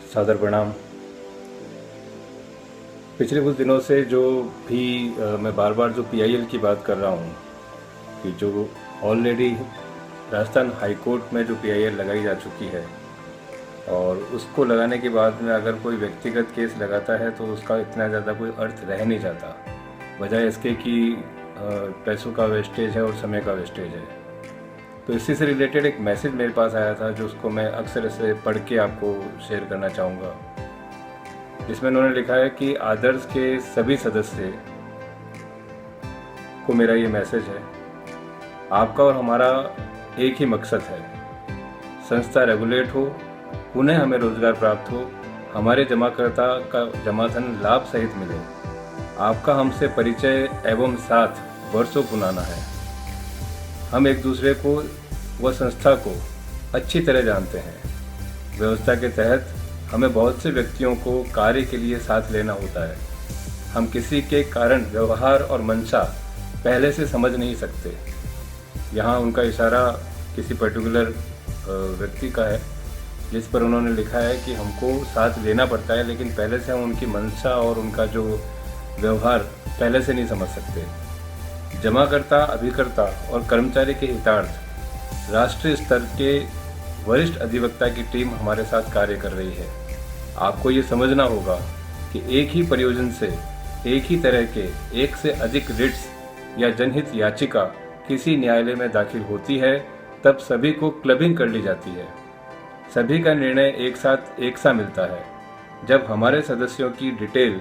सादर प्रणाम। पिछले कुछ दिनों से जो भी मैं बार बार जो पीआईएल की बात कर रहा हूँ कि जो ऑलरेडी राजस्थान हाई कोर्ट में जो पीआईएल लगाई जा चुकी है और उसको लगाने के बाद में अगर कोई व्यक्तिगत केस लगाता है तो उसका इतना ज़्यादा कोई अर्थ रह नहीं जाता, बजाय इसके कि पैसों का वेस्टेज है और समय का वेस्टेज है। तो इसी से रिलेटेड एक मैसेज मेरे पास आया था जो उसको मैं अक्सर इसे पढ़ के आपको शेयर करना चाहूँगा, जिसमें उन्होंने लिखा है कि आदर्श के सभी सदस्य को मेरा ये मैसेज है, आपका और हमारा एक ही मकसद है, संस्था रेगुलेट हो, उन्हें हमें रोजगार प्राप्त हो, हमारे जमाकर्ता का जमाधन लाभ सहित मिले। आपका हमसे परिचय एवं साथ वर्षों पुराना है। हम एक दूसरे को व संस्था को अच्छी तरह जानते हैं। व्यवस्था के तहत हमें बहुत से व्यक्तियों को कार्य के लिए साथ लेना होता है। हम किसी के कारण व्यवहार और मंशा पहले से समझ नहीं सकते। यहाँ उनका इशारा किसी पर्टिकुलर व्यक्ति का है जिस पर उन्होंने लिखा है कि हमको साथ लेना पड़ता है, लेकिन पहले से हम उनकी मंशा और उनका जो व्यवहार पहले से नहीं समझ सकते। जमाकर्ता, अभिकर्ता और कर्मचारी के हितार्थ राष्ट्रीय स्तर के वरिष्ठ अधिवक्ता की टीम हमारे साथ कार्य कर रही है। आपको ये समझना होगा कि एक ही परियोजना से एक ही तरह के एक से अधिक रिट्स या जनहित याचिका किसी न्यायालय में दाखिल होती है तब सभी को क्लबिंग कर ली जाती है। सभी का निर्णय एक साथ एक सा मिलता है। जब हमारे सदस्यों की डिटेल,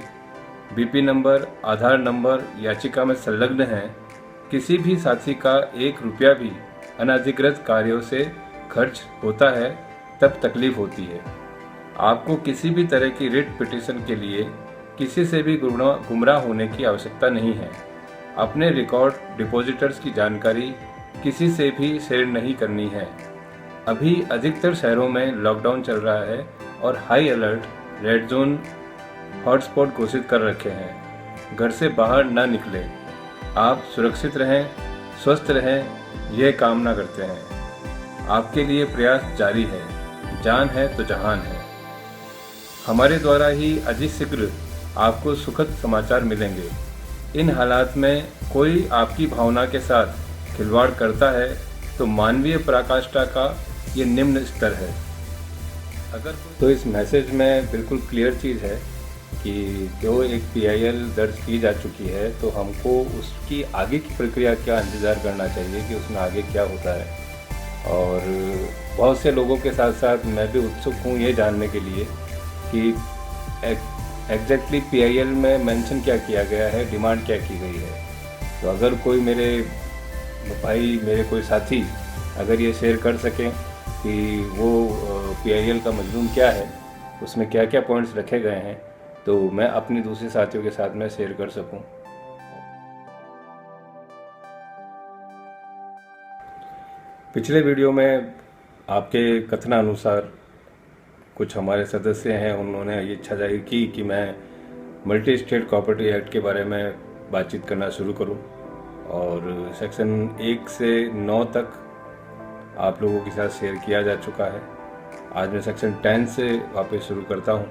बीपी नंबर, आधार नंबर याचिका में संलग्न है, किसी भी साथी का 1 रुपया भी अनधिकृत कार्यों से खर्च होता है तब तकलीफ होती है। आपको किसी भी तरह की रिट पिटीशन के लिए किसी से भी गुमराह होने की आवश्यकता नहीं है। अपने रिकॉर्ड डिपॉजिटर्स की जानकारी किसी से भी शेयर नहीं करनी है। अभी अधिकतर शहरों में लॉकडाउन चल रहा है और high alert red zone hotspot घोषित कर रखे हैं। घर से बाहर न निकले। आप सुरक्षित रहें, स्वस्थ रहें, यह कामना करते हैं। आपके लिए प्रयास जारी है। जान है तो जहान है। हमारे द्वारा ही अतिशीघ्र आपको सुखद समाचार मिलेंगे। इन हालात में कोई आपकी भावना के साथ खिलवाड़ करता है तो मानवीय पराकाष्ठा का ये निम्न स्तर है। अगर तो इस मैसेज में बिल्कुल क्लियर चीज़ है कि जो एक पीआईएल दर्ज की जा चुकी है तो हमको उसकी आगे की प्रक्रिया का इंतज़ार करना चाहिए कि उसमें आगे क्या होता है। और बहुत से लोगों के साथ साथ मैं भी उत्सुक हूँ ये जानने के लिए कि एग्जैक्टली पीआईएल में मेंशन क्या किया गया है, डिमांड क्या की गई है। तो अगर कोई मेरे भाई, मेरे कोई साथी अगर ये शेयर कर सकें कि वो पीआईएल का मजमून क्या है, उसमें क्या क्या पॉइंट्स रखे गए हैं, तो मैं अपने दूसरे साथियों के साथ में शेयर कर सकूं। पिछले वीडियो में आपके कथनानुसार कुछ हमारे सदस्य हैं, उन्होंने ये इच्छा जाहिर की कि मैं मल्टी स्टेट प्रॉपर्टी एक्ट के बारे में बातचीत करना शुरू करूं और सेक्शन 1 से 9 तक आप लोगों के साथ शेयर किया जा चुका है। आज मैं सेक्शन 10 से वापस शुरू करता हूं।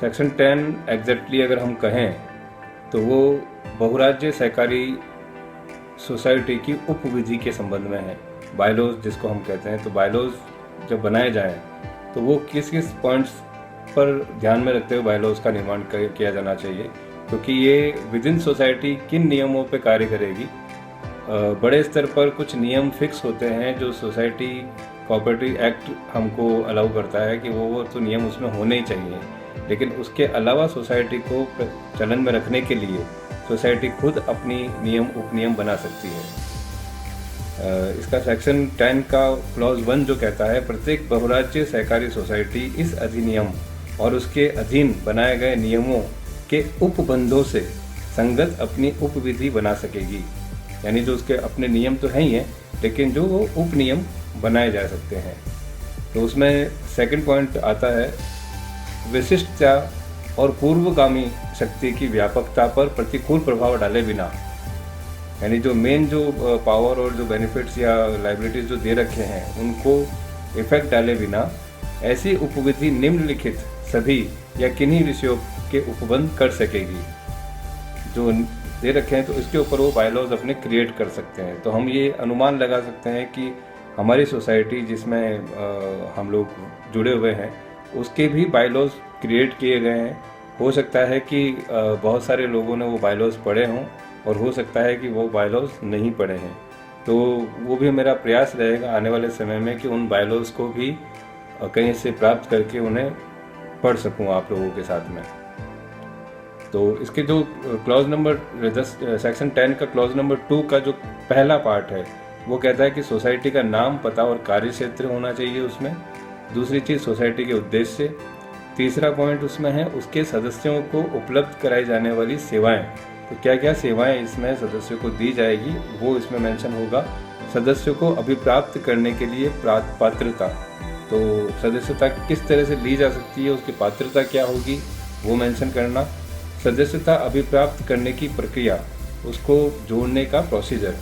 सेक्शन 10 एग्जैक्टली अगर हम कहें तो वो बहुराज्य सहकारी सोसाइटी की उपविधि के संबंध में है। बायलॉज जिसको हम कहते हैं, तो बायलॉज जब बनाए जाएं तो वो किस किस पॉइंट्स पर ध्यान में रखते हुए बायलॉज का निर्माण किया जाना चाहिए, क्योंकि ये विद इन सोसाइटी किन नियमों पे कार्य करेगी। बड़े स्तर पर कुछ नियम फिक्स होते हैं जो सोसाइटी प्रॉपर्टी एक्ट हमको अलाउ करता है कि वो तो नियम उसमें होने ही चाहिए, लेकिन उसके अलावा सोसाइटी को चलन में रखने के लिए सोसाइटी खुद अपनी नियम उपनियम बना सकती है। इसका सेक्शन 10 का क्लॉज 1 जो कहता है, प्रत्येक बहुराज्य सहकारी सोसाइटी इस अधिनियम और उसके अधीन बनाए गए नियमों के उपबंधों से संगत अपनी उपविधि बना सकेगी। यानी जो उसके अपने नियम तो हैं ही हैं, लेकिन जो वो उपनियम बनाए जा सकते हैं। तो उसमें सेकंड पॉइंट आता है, विशिष्टता और पूर्वगामी शक्ति की व्यापकता पर प्रतिकूल प्रभाव डाले बिना। यानी जो मेन जो पावर और जो बेनिफिट्स या लाइबिलिटीज़ जो दे रखे हैं उनको इफेक्ट डाले बिना ऐसी उपविधि निम्नलिखित सभी या किन्हीं विषयों के उपबंध कर सकेगी। जो दे रखे हैं तो इसके ऊपर वो बायलॉज अपने क्रिएट कर सकते हैं। तो हम ये अनुमान लगा सकते हैं कि हमारी सोसाइटी जिसमें हम लोग जुड़े हुए हैं उसके भी बायलॉज क्रिएट किए गए हैं। हो सकता है कि बहुत सारे लोगों ने वो बायलॉज पढ़े हों और हो सकता है कि वो बायलॉज नहीं पढ़े हैं। तो वो भी मेरा प्रयास रहेगा आने वाले समय में कि उन बायलॉज को भी कहीं से प्राप्त करके उन्हें पढ़ सकूं आप लोगों के साथ में। तो इसके जो क्लॉज नंबर सेक्शन 10 का क्लॉज नंबर 2 का जो पहला पार्ट है वो कहता है कि सोसाइटी का नाम, पता और कार्य क्षेत्र होना चाहिए उसमें। दूसरी चीज़ सोसाइटी के उद्देश्य। तीसरा पॉइंट उसमें है उसके सदस्यों को उपलब्ध कराई जाने वाली सेवाएं। तो क्या क्या सेवाएं इसमें सदस्यों को दी जाएगी वो इसमें मेंशन होगा। सदस्यों को अभिप्राप्त करने के लिए पात्रता, तो सदस्यता किस तरह से ली जा सकती है, उसकी पात्रता क्या होगी वो मेंशन करना। सदस्यता अभिप्राप्त करने की प्रक्रिया, उसको जोड़ने का प्रोसीजर।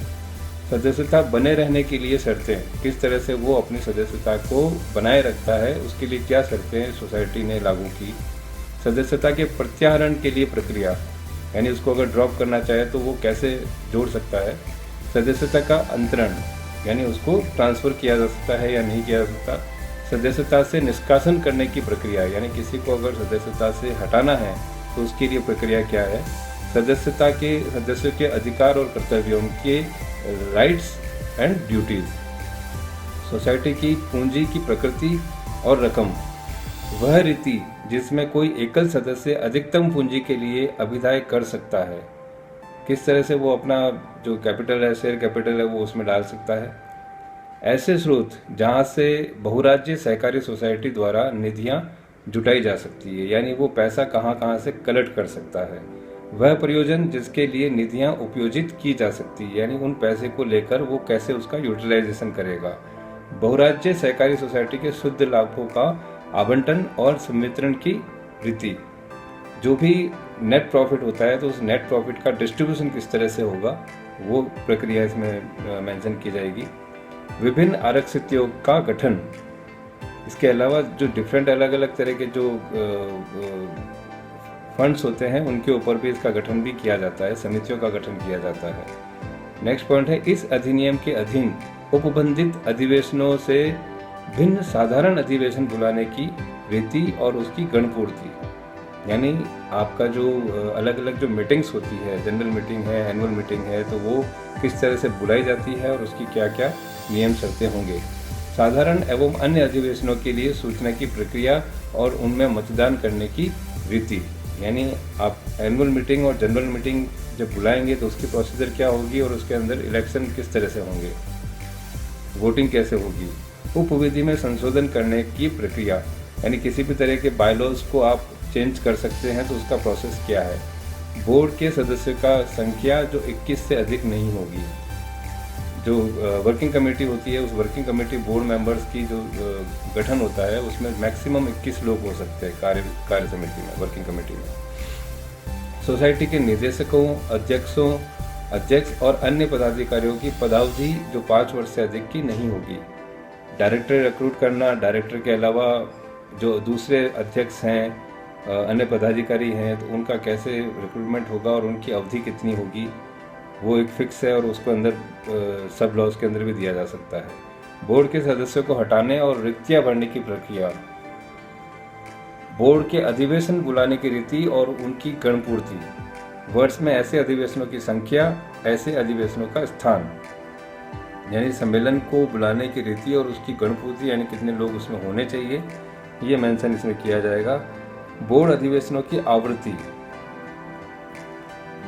सदस्यता बने रहने के लिए शर्तें, किस तरह से वो अपनी सदस्यता को बनाए रखता है, उसके लिए क्या शर्तें सोसाइटी ने लागू की। सदस्यता के प्रत्याहरण के लिए प्रक्रिया, यानी उसको अगर ड्रॉप करना चाहे तो वो कैसे जोड़ सकता है। सदस्यता का अंतरण, यानी उसको ट्रांसफ़र किया जा सकता है या नहीं किया जा सकता। सदस्यता से निष्कासन करने की प्रक्रिया, यानी किसी को अगर सदस्यता से हटाना है तो उसके लिए प्रक्रिया क्या है। सदस्यों के अधिकार और कर्तव्य, उनके राइट्स एंड ड्यूटीज़। सोसाइटी की पूंजी की प्रकृति और रकम, वह रीति जिसमें कोई एकल सदस्य अधिकतम पूंजी के लिए अभिदाय कर सकता है, किस तरह से वो अपना जो कैपिटल है, शेयर कैपिटल है, वो उसमें डाल सकता है। ऐसे स्रोत जहाँ से बहुराज्य सहकारी सोसाइटी द्वारा निधियाँ जुटाई जा सकती है, यानी वो पैसा कहाँ कहाँ से कलेक्ट कर सकता है। वह प्रयोजन जिसके लिए निधियां उपयोजित की जा सकती है, यानी उन पैसे को लेकर वो कैसे उसका यूटिलाइजेशन करेगा। बहुराज्य सहकारी सोसाइटी के शुद्ध लाभों का आवंटन और संवितरण की रीति, जो भी नेट प्रॉफिट होता है तो उस नेट प्रॉफिट का डिस्ट्रीब्यूशन किस तरह से होगा वो प्रक्रिया इसमें मेंशन की जाएगी। विभिन्न आरक्षितों का गठन, इसके अलावा जो डिफरेंट अलग अलग तरह के जो फंड्स होते हैं उनके ऊपर भी इसका गठन भी किया जाता है, समितियों का गठन किया जाता है। नेक्स्ट पॉइंट है इस अधिनियम के अधीन उपबंधित अधिवेशनों से भिन्न साधारण अधिवेशन बुलाने की रीति और उसकी गणपूर्ति, यानी आपका जो अलग अलग जो मीटिंग्स होती है, जनरल मीटिंग है, एनुअल मीटिंग है, तो वो किस तरह से बुलाई जाती है और उसकी क्या क्या नियम शर्तें होंगे। साधारण एवं अन्य अधिवेशनों के लिए सूचना की प्रक्रिया और उनमें मतदान करने की रीति, यानी आप एनुअल मीटिंग और जनरल मीटिंग जब बुलाएंगे तो उसकी प्रोसीजर क्या होगी और उसके अंदर इलेक्शन किस तरह से होंगे, वोटिंग कैसे होगी। उपविधि में संशोधन करने की प्रक्रिया, यानी किसी भी तरह के बायलॉज को आप चेंज कर सकते हैं तो उसका प्रोसेस क्या है। बोर्ड के सदस्यों का संख्या जो 21 से अधिक नहीं होगी। जो वर्किंग कमेटी होती है उस वर्किंग कमेटी बोर्ड मेंबर्स की जो गठन होता है उसमें मैक्सिमम 21 लोग हो सकते हैं कार्य समिति में, वर्किंग कमेटी में। सोसाइटी के निदेशकों, अध्यक्ष और अन्य पदाधिकारियों की पदावधि जो 5 वर्ष से अधिक की नहीं होगी। डायरेक्टर रिक्रूट करना, डायरेक्टर के अलावा जो दूसरे अध्यक्ष हैं, अन्य पदाधिकारी हैं, तो उनका कैसे रिक्रूटमेंट होगा और उनकी अवधि कितनी होगी वो एक फिक्स है और उसको अंदर सब लॉज के अंदर भी दिया जा सकता है। बोर्ड के सदस्यों को हटाने और रिक्तियां भरने की प्रक्रिया, बोर्ड के अधिवेशन बुलाने की रीति और उनकी गणपूर्ति, वर्ष में ऐसे अधिवेशनों की संख्या, ऐसे अधिवेशनों का स्थान, यानी सम्मेलन को बुलाने की रीति और उसकी गणपूर्ति, यानी कितने लोग उसमें होने चाहिए, ये मेंशन इसमें किया जाएगा। बोर्ड अधिवेशनों की आवृत्ति,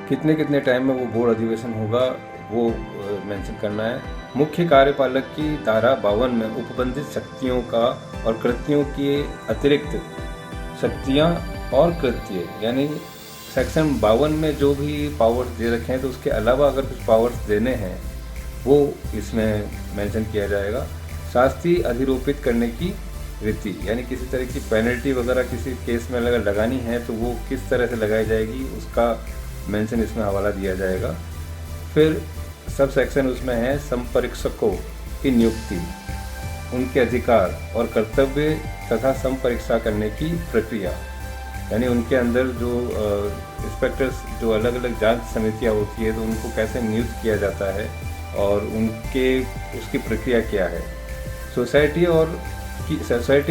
कितने कितने टाइम में वो बोर्ड अधिवेशन होगा वो मेंशन करना है। मुख्य कार्यपालक की धारा 52 में उपबंधित शक्तियों का और कृत्यों के अतिरिक्त शक्तियां और कृत्य, यानी सेक्शन 52 में जो भी पावर्स दे रखे हैं तो उसके अलावा अगर कुछ पावर्स देने हैं वो इसमें मेंशन किया जाएगा। शास्ति अधिरोपित करने की रीति, यानी किसी तरह की पेनल्टी वगैरह किसी केस में अगर लगानी है तो वो किस तरह से लगाई जाएगी उसका मेंशन इसमें हवाला दिया जाएगा। फिर सब सेक्शन उसमें है संपरीक्षकों की नियुक्ति, उनके अधिकार और कर्तव्य तथा संपरीक्षा करने की प्रक्रिया, यानी उनके अंदर जो इंस्पेक्टर्स, जो अलग अलग जांच समितियां होती है, तो उनको कैसे नियुक्त किया जाता है और उसकी प्रक्रिया क्या है। सोसाइटी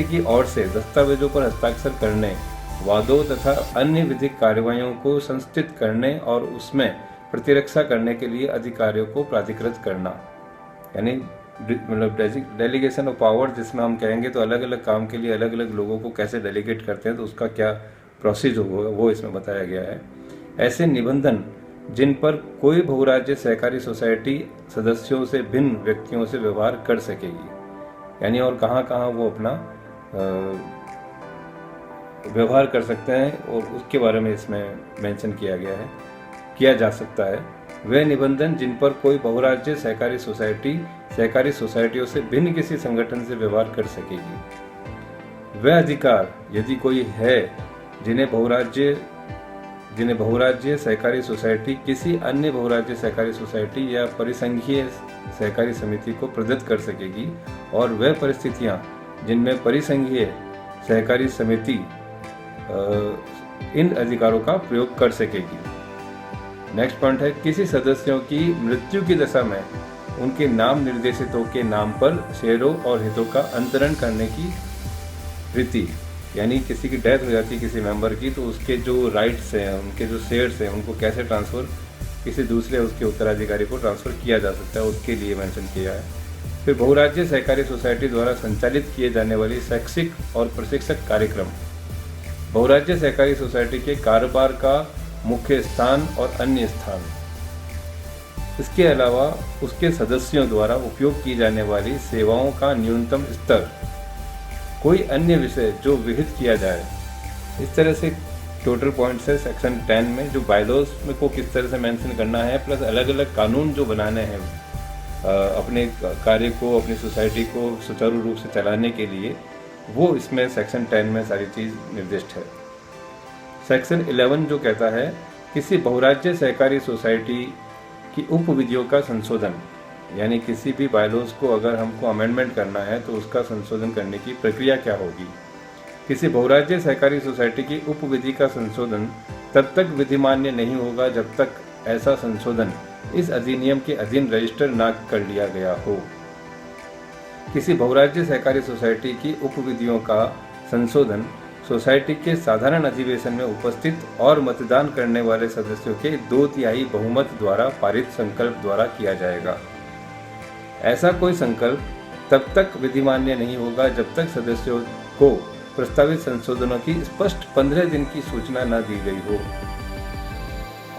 की ओर से दस्तावेजों पर हस्ताक्षर करने, वादों तथा अन्य विधिक कार्रवाइयों को संस्थित करने और उसमें प्रतिरक्षा करने के लिए अधिकारियों को प्राधिकृत करना, यानी मतलब डेलीगेशन ऑफ पावर, जिसमें हम कहेंगे तो अलग अलग काम के लिए अलग अलग लोगों को कैसे डेलीगेट करते हैं, तो उसका क्या प्रोसेस होगा वो इसमें बताया गया है। ऐसे निबंधन जिन पर कोई बहुराज्य सहकारी सोसाइटी सदस्यों से भिन्न व्यक्तियों से व्यवहार कर सकेगी, यानी और कहाँ कहाँ वो अपना व्यवहार कर सकते हैं, और उसके बारे में इसमें मेंशन किया जा सकता है। वे निबंधन जिन पर कोई बहुराज्य सहकारी सोसाइटियों से भिन्न किसी संगठन से व्यवहार कर सकेगी। वह अधिकार यदि कोई है जिन्हें बहुराज्य सहकारी सोसाइटी किसी अन्य बहुराज्य सहकारी सोसाइटी या परिसंघीय सहकारी समिति को प्रदत्त कर सकेगी, और वह परिस्थितियां जिनमें परिसंघीय सहकारी समिति इन अधिकारों का प्रयोग कर सकेगी। नेक्स्ट पॉइंट है, किसी सदस्यों की मृत्यु की दशा में उनके नाम निर्देशितों के नाम पर शेयरों और हितों का अंतरण करने की रीति, यानी किसी की डेथ हो जाती है किसी मेंबर की, तो उसके जो राइट्स हैं, उनके जो शेयर्स हैं, उनको कैसे ट्रांसफ़र किसी दूसरे उसके उत्तराधिकारी को ट्रांसफ़र किया जा सकता है, उसके लिए मेंशन किया है। फिर बहुराज्य सहकारी सोसाइटी द्वारा संचालित किए जाने वाली शैक्षिक और प्रशिक्षक कार्यक्रम, बहुराज्य सहकारी सोसाइटी के कारोबार का मुख्य स्थान और अन्य स्थान, इसके अलावा उसके सदस्यों द्वारा उपयोग की जाने वाली सेवाओं का न्यूनतम स्तर, कोई अन्य विषय जो विहित किया जाए। इस तरह से टोटल पॉइंट्स है सेक्शन 10 में, जो बायलॉज में को किस तरह से मेंशन करना है, प्लस अलग अलग कानून जो बनाने हैं अपने कार्य को, अपनी सोसाइटी को सुचारू रूप से चलाने के लिए, वो इसमें सेक्शन 10 में सारी चीज़ निर्दिष्ट है। सेक्शन 11 जो कहता है किसी बहुराज्य सहकारी सोसाइटी की उपविधियों का संशोधन, यानी किसी भी बायलॉज को अगर हमको अमेंडमेंट करना है तो उसका संशोधन करने की प्रक्रिया क्या होगी। किसी बहुराज्य सहकारी सोसाइटी की उपविधि का संशोधन तब तक विधिमान्य नहीं होगा जब तक ऐसा संशोधन इस अधिनियम के अधीन रजिस्टर न कर लिया गया हो। किसी बहुराज्य सहकारी सोसाइटी की उपविधियों का संशोधन सोसाइटी के साधारण अधिवेशन में उपस्थित और मतदान करने वाले सदस्यों के 2/3 बहुमत द्वारा पारित संकल्प द्वारा किया जाएगा। ऐसा कोई संकल्प तब तक विधिमान्य नहीं होगा जब तक सदस्यों को प्रस्तावित संशोधनों की स्पष्ट 15 दिन की सूचना न दी गई हो।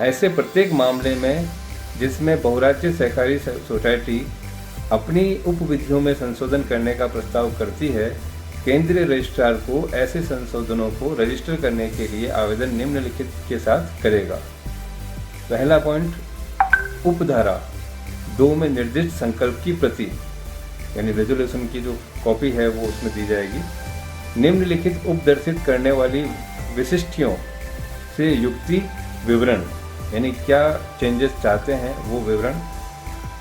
ऐसे प्रत्येक मामले में जिसमें बहुराज्य सहकारी सोसाइटी अपनी उपविधियों में संशोधन करने का प्रस्ताव करती है, केंद्रीय रजिस्ट्रार को ऐसे संशोधनों को रजिस्टर करने के लिए आवेदन निम्नलिखित के साथ करेगा। पहला पॉइंट, उपधारा 2 में निर्दिष्ट संकल्प की प्रति, यानी रेजोल्यूशन की जो कॉपी है वो उसमें दी जाएगी। निम्नलिखित उपदर्शित करने वाली विशिष्टियों से युक्ति विवरण, यानी क्या चेंजेस चाहते हैं वो विवरण,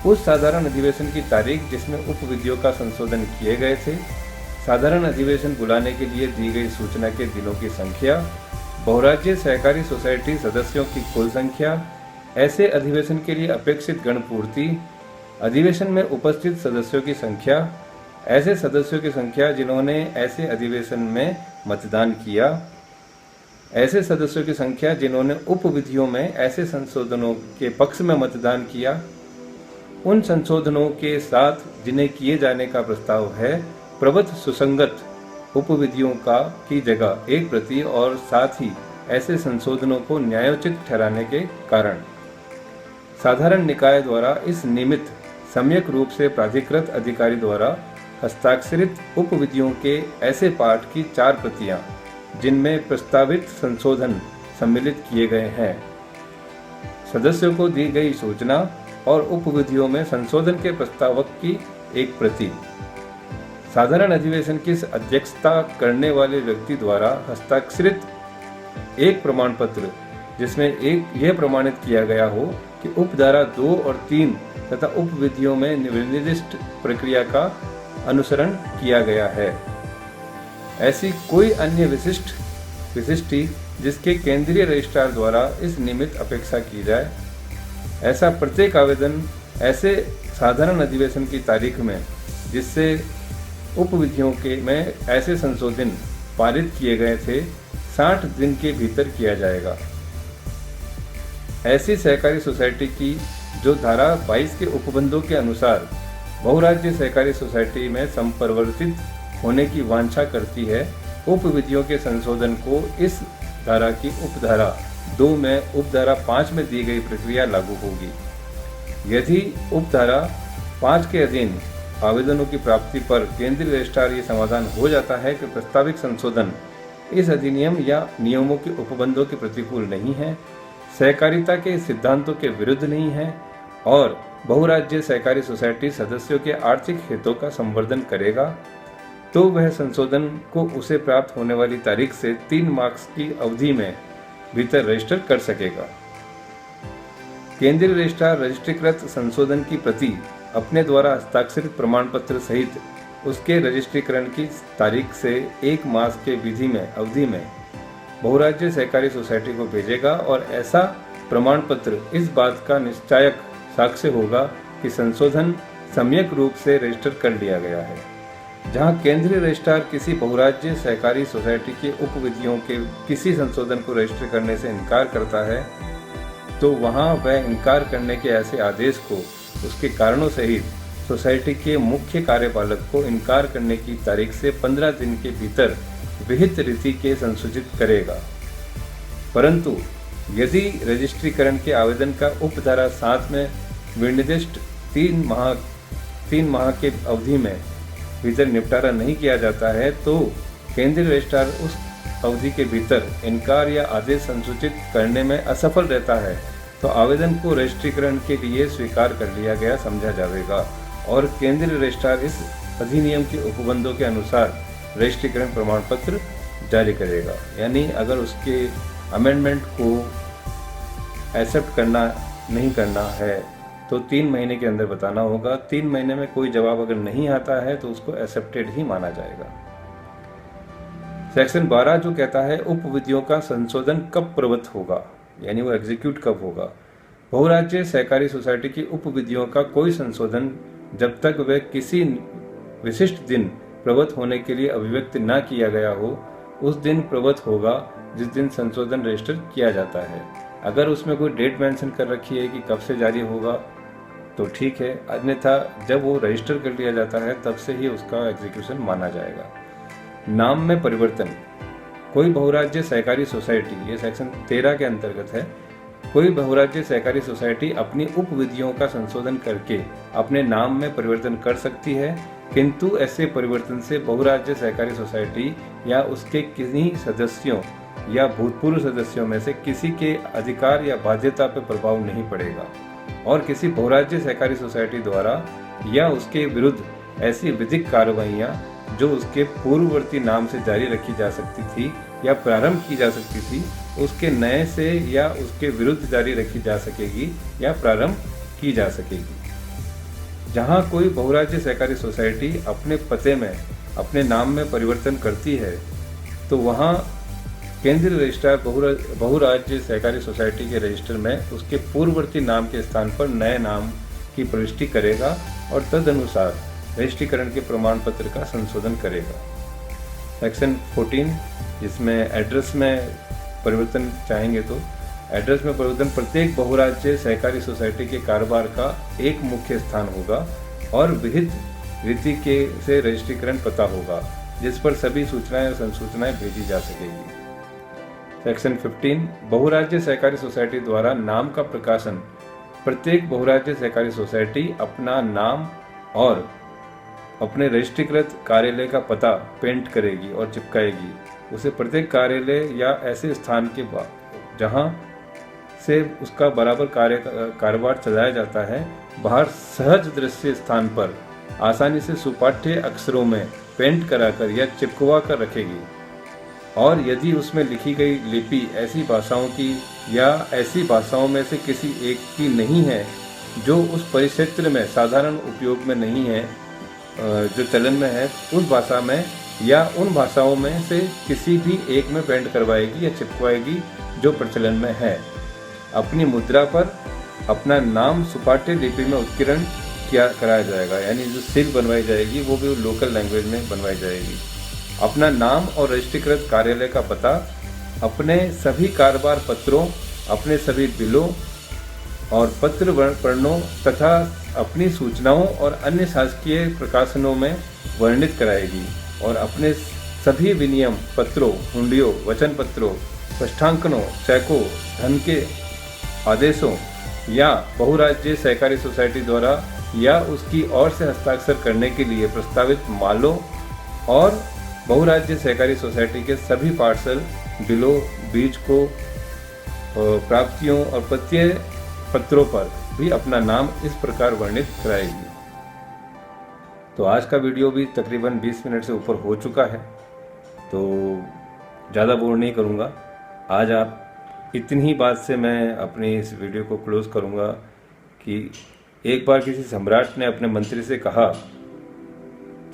उस साधारण अधिवेशन की तारीख जिसमें उपविधियों का संशोधन किए गए थे, साधारण अधिवेशन बुलाने के लिए दी गई सूचना के दिनों की संख्या, बहुराज्य सहकारी सोसाइटी सदस्यों की कुल संख्या, ऐसे अधिवेशन के लिए अपेक्षित गणपूर्ति, अधिवेशन में उपस्थित सदस्यों की संख्या, ऐसे सदस्यों की संख्या जिन्होंने ऐसे अधिवेशन में मतदान किया, ऐसे सदस्यों की संख्या जिन्होंने उपविधियों में ऐसे संशोधनों के पक्ष में मतदान किया, उन संशोधनों के साथ जिन्हें किए जाने का प्रस्ताव है, प्रबद्ध सुसंगत उपविधियों की जगह एक प्रति, और साथ ही ऐसे संशोधनों को न्यायोचित ठहराने के कारण साधारण निकाय द्वारा इस निमित्त सम्यक रूप से प्राधिकृत अधिकारी द्वारा हस्ताक्षरित उपविधियों के ऐसे पाठ की 4 प्रतियां जिनमें प्रस्तावित संशोधन सम्मिलित किए गए हैं, सदस्यों को दी गई सूचना और उपविधियों में संशोधन के प्रस्तावक की एक प्रति, साधारण अधिवेशन की अध्यक्षता करने वाले व्यक्ति द्वारा हस्ताक्षरित एक प्रमाण पत्र जिसमें यह प्रमाणित किया गया हो कि उपधारा 2 और 3 तथा उपविधियों में निर्दिष्ट प्रक्रिया का अनुसरण किया गया है। ऐसी कोई अन्य विशिष्टि जिसके केंद्रीय रजिस्ट्रार द्वारा इस निमित्त अपेक्षा की जाए। ऐसा प्रत्येक आवेदन ऐसे साधारण अधिवेशन की तारीख में जिससे उपविधियों के में ऐसे संशोधन पारित किए गए थे 60 दिन के भीतर किया जाएगा। ऐसी सहकारी सोसाइटी की जो धारा 22 के उपबंधों के अनुसार बहुराज्य सहकारी सोसाइटी में संपरिवर्तित होने की वांछा करती है, उपविधियों के संशोधन को इस धारा की उपधारा 2 में उपधारा 5 में दी गई प्रक्रिया लागू होगी। यदि उपधारा 5 के अधीन आवेदनों की प्राप्ति पर केंद्रीय रजिस्ट्रार ये समाधान हो जाता है कि प्रस्तावित संशोधन इस अधिनियम या नियमों के उपबंधों के प्रतिकूल नहीं है, सहकारिता के सिद्धांतों के विरुद्ध नहीं है और बहुराज्य सहकारी सोसाइटी सदस्यों के आर्थिक हितों का संवर्धन करेगा, तो वह संशोधन को उसे प्राप्त होने वाली तारीख से 3 मार्च की अवधि में भीतर रजिस्टर कर सकेगा। केंद्रीय रजिस्ट्रार रजिस्ट्रीकृत संशोधन की प्रति अपने द्वारा हस्ताक्षरित प्रमाण पत्र सहित उसके रजिस्ट्रीकरण की तारीख से 1 मास के अवधि में बहुराज्य सहकारी सोसाइटी को भेजेगा और ऐसा प्रमाण पत्र इस बात का निश्चायक साक्ष्य होगा कि संशोधन सम्यक रूप से रजिस्टर कर लिया गया है। जहां केंद्रीय रजिस्ट्रार किसी बहुराज्य सहकारी सोसाइटी के उपविधियों के किसी संशोधन को रजिस्टर करने से इनकार करता है, तो वहां वह इनकार करने के ऐसे आदेश को उसके कारणों सहित सोसाइटी के मुख्य कार्यपालक को इनकार करने की तारीख से 15 दिन के भीतर विहित रीति के संसूचित करेगा। परंतु यदि रजिस्ट्रीकरण के आवेदन का उपधारा 7 में विनिर्दिष्ट 3 माह के अवधि में भीतर निपटारा नहीं किया जाता है, तो केंद्रीय रजिस्ट्रार उस अवधि के भीतर इनकार या आदेश संसूचित करने में असफल रहता है, तो आवेदन को रजिस्ट्रीकरण के लिए स्वीकार कर लिया गया समझा जाएगा और केंद्रीय रजिस्ट्रार इस अधिनियम के उपबंधों के अनुसार रजिस्ट्रीकरण प्रमाण पत्र जारी करेगा। यानी अगर उसके अमेंडमेंट को एक्सेप्ट करना नहीं करना है तो 3 महीने के अंदर बताना होगा। 3 महीने में कोई जवाब अगर नहीं आता है तो उसको एक्सेप्टेड ही माना जाएगा। सेक्शन 12 जो कहता है उपविधियों का संशोधन कब प्रवृत्त होगा, यानी वो एग्जीक्यूट कब होगा। बहुराज्य सहकारी सोसाइटी की उपविधियों का कोई संशोधन जब तक वह किसी विशिष्ट दिन प्रवृत्त होने के लिए अभिव्यक्त न किया गया हो, उस दिन प्रवृत्त होगा जिस दिन संशोधन रजिस्टर किया जाता है। अगर उसमें कोई डेट मेंशन कर रखी है कि कब से जारी होगा तो ठीक है, अन्यथा जब वो रजिस्टर कर लिया जाता है तब से ही उसका एग्जीक्यूशन माना जाएगा। नाम में परिवर्तन। कोई बहुराज्य सहकारी सोसाइटी, ये सेक्शन 13 के अंतर्गत है, कोई बहुराज्य सहकारी सोसाइटी अपनी उपविधियों का संशोधन करके अपने नाम में परिवर्तन कर सकती है, किंतु ऐसे परिवर्तन से बहुराज्य सहकारी सोसाइटी या उसके किन्हीं सदस्यों या भूतपूर्व सदस्यों में से किसी के अधिकार या बाध्यता पर प्रभाव नहीं पड़ेगा और किसी बहुराज्य सहकारी सोसाइटी द्वारा या उसके विरुद्ध ऐसी विधिक कार्रवाइयाँ जो उसके पूर्ववर्ती नाम से जारी रखी जा सकती थी या प्रारंभ की जा सकती थी, उसके नए से या उसके विरुद्ध जारी रखी जा सकेगी या प्रारंभ की जा सकेगी। जहां कोई बहुराज्य सहकारी सोसाइटी अपने पते में अपने नाम में परिवर्तन करती है, तो वहां केंद्रीय रजिस्ट्रार बहुराज्य सहकारी सोसाइटी के रजिस्टर में उसके पूर्ववर्ती नाम के स्थान पर नए नाम की प्रविष्टि करेगा और तदनुसार रजिस्ट्रीकरण के प्रमाण पत्र का संशोधन करेगा। सेक्शन 14 जिसमें एड्रेस में परिवर्तन चाहेंगे, तो एड्रेस में परिवर्तन प्रत्येक बहुराज्य सहकारी सोसाइटी के कारोबार का एक मुख्य स्थान होगा और विहित रीति के से रजिस्ट्रीकरण पता होगा जिस पर सभी सूचनाएं और संसूचनाएं भेजी जा सकेगी। सेक्शन 15 बहुराज्य सहकारी सोसाइटी द्वारा नाम का प्रकाशन। प्रत्येक बहुराज्य सहकारी सोसाइटी अपना नाम और अपने रजिस्ट्रीकृत कार्यालय का पता पेंट करेगी और चिपकाएगी। उसे प्रत्येक कार्यालय या ऐसे स्थान के जहां से उसका बराबर कारोबार चलाया जाता है, बाहर सहज दृश्य स्थान पर आसानी से सुपाठ्य अक्षरों में पेंट कराकर या चिपकवा कर रखेगी और यदि उसमें लिखी गई लिपि ऐसी भाषाओं की या ऐसी भाषाओं में से किसी एक की नहीं है जो उस परिक्षेत्र में साधारण उपयोग में नहीं है, जो चलन में है, उस भाषा में या उन भाषाओं में से किसी भी एक में पेंट करवाएगी या चिपकवाएगी जो प्रचलन में है। अपनी मुद्रा पर अपना नाम सुपाठ्य लिपि में उत्कीर्ण कराया जाएगा, यानी जो सील बनवाई जाएगी वो भी लोकल लैंग्वेज में बनवाई जाएगी। अपना नाम और रजिस्ट्रीकृत कार्यालय का पता अपने सभी कारोबार पत्रों, अपने सभी बिलों और पत्र वर्णों तथा अपनी सूचनाओं और अन्य शासकीय प्रकाशनों में वर्णित कराएगी और अपने सभी विनियम पत्रों, हुंडियों, वचन पत्रों, स्पष्टांकनों, चेकों, धन के आदेशों या बहुराज्यीय सहकारी सोसाइटी द्वारा या उसकी ओर से हस्ताक्षर करने के लिए प्रस्तावित मालों और बहुराज्यीय सहकारी सोसाइटी के सभी पार्सल, बिलों, बीज को प्राप्तियों और प्रत्यय पत्रों पर भी अपना नाम इस प्रकार वर्णित कराएगी। तो आज का वीडियो भी तकरीबन 20 मिनट से ऊपर हो चुका है, तो ज़्यादा बोर नहीं करूँगा। आज आप इतनी ही बात से मैं अपनी इस वीडियो को क्लोज़ करूँगा कि एक बार किसी सम्राट ने अपने मंत्री से कहा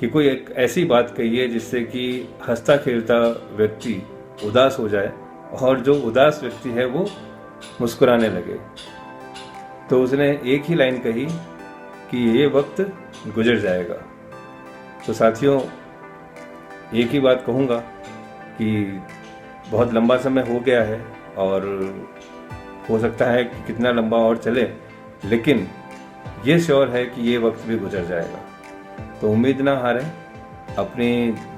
कि कोई एक ऐसी बात कही है जिससे कि हंसता खेलता व्यक्ति उदास हो जाए और जो उदास व्यक्ति है वो मुस्कुराने लगे। तो उसने एक ही लाइन कही कि ये वक्त गुजर जाएगा। तो साथियों, एक ही बात कहूँगा कि बहुत लंबा समय हो गया है और हो सकता है कि कितना लंबा और चले, लेकिन ये श्योर है कि ये वक्त भी गुजर जाएगा। तो उम्मीद ना हारें, अपने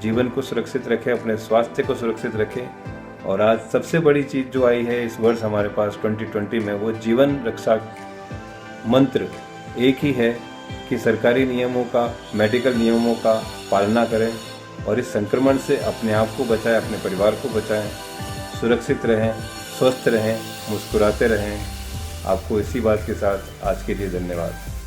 जीवन को सुरक्षित रखें, अपने स्वास्थ्य को सुरक्षित रखें। और आज सबसे बड़ी चीज़ जो आई है इस वर्ष हमारे पास 2020 में, वो जीवन रक्षा मंत्र एक ही है कि सरकारी नियमों का, मेडिकल नियमों का पालना करें और इस संक्रमण से अपने आप को बचाएं, अपने परिवार को बचाएं, सुरक्षित रहें, स्वस्थ रहें, मुस्कुराते रहें। आपको इसी बात के साथ आज के लिए धन्यवाद।